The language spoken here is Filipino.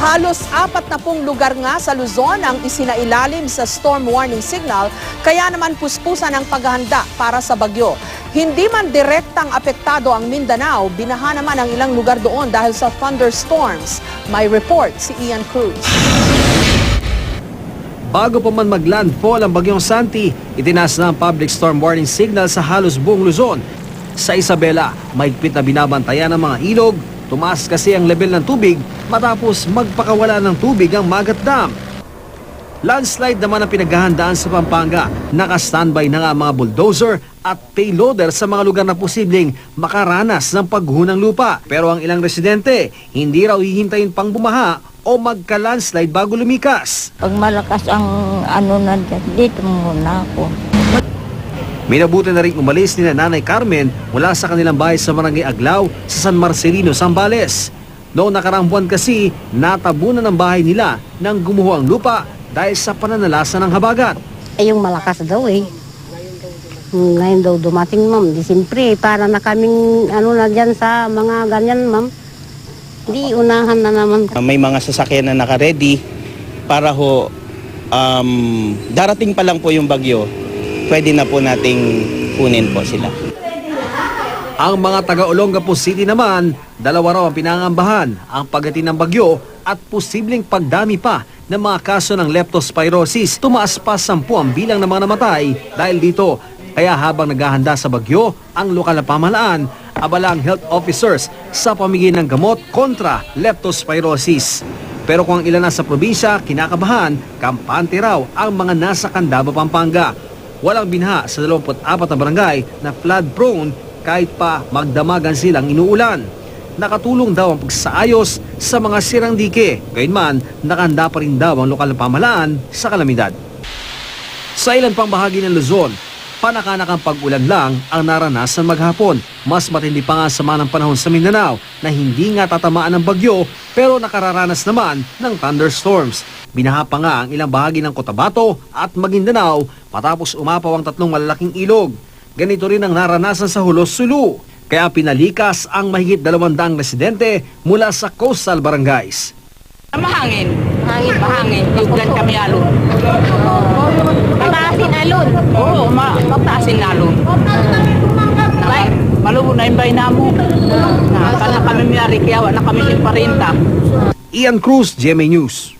Halos 40 lugar nga sa Luzon ang isinailalim sa storm warning signal, kaya naman puspusan ang paghahanda para sa bagyo. Hindi man direktang apektado ang Mindanao, binaha naman ang ilang lugar doon dahil sa thunderstorms. May report si Ian Cruz. Bago pa man maglandfall ang bagyong Santi, itinaas na ang public storm warning signal sa halos buong Luzon. Sa Isabela, mahigpit na binabantayan ang mga ilog. Tumaas kasi ang level ng tubig matapos magpakawala ng tubig ang Magat Dam. Landslide naman ang pinaghahandaan sa Pampanga. Naka-standby na nga ang mga bulldozer at payloader sa mga lugar na posibleng makaranas ng pagguho ng lupa. Pero ang ilang residente, hindi raw hihintayin pang bumaha o magka-landslide bago lumikas. Pag malakas ang nandiyan, dito muna ako. Minabuti na rin umalis ni Nanay Carmen mula sa kanilang bahay sa Barangay Aglaw sa San Marcelino, Zambales. Noong nakaraang buwan kasi, natabunan ang bahay nila nang gumuho ang lupa dahil sa pananalasa ng habagat. Yung malakas daw eh. Ngayon daw dumating ma'am. Di siyempre, para na kaming na dyan sa mga ganyan ma'am. Di unahan na naman. May mga sasakyan na naka-ready para darating pa lang po yung bagyo. Pwede na po nating kunin po sila. Ang mga taga-Olongapo City naman, dalawa raw ang pinangambahan, ang pagdating ng bagyo at posibleng pagdami pa ng mga kaso ng leptospirosis. Tumaas pa 10 ang bilang ng mga namatay dahil dito. Kaya habang naghahanda sa bagyo, ang lokal na pamahalaan, abala ang health officers sa pamigay ng gamot kontra leptospirosis. Pero kung ang ilan nasa probinsya, kinakabahan, kampante raw ang mga nasa Candaba, Pampanga. Walang binha sa 24 na barangay na flood prone kahit pa magdamagan silang inuulan. Nakatulong daw ang pagsaayos sa mga sirang dike. Gayunman, nakahanda pa rin daw ang lokal na pamahalaan sa kalamidad. Sa ilan pang bahagi ng Luzon, panakanakang pag-ulan lang ang naranasan maghapon. Mas matindi pa nga sama ng panahon sa Mindanao na hindi nga tatamaan ng bagyo pero nakararanas naman ng thunderstorms. Binaha pa nga ang ilang bahagi ng Cotabato at Maguindanao matapos umapaw ang 3 malalaking ilog. Ganito rin ang naranasan sa Hulos, Sulu. Kaya pinalikas ang mahigit 200 residente mula sa coastal barangays. Mahangin. Mahangin. Yuglan kami alon. Mataasin alon. Oo, mataasin alon. Malubo na yung bay namo. Nakala kami miyari, kaya wala kami sin parinta. Ian Cruz, GMA News.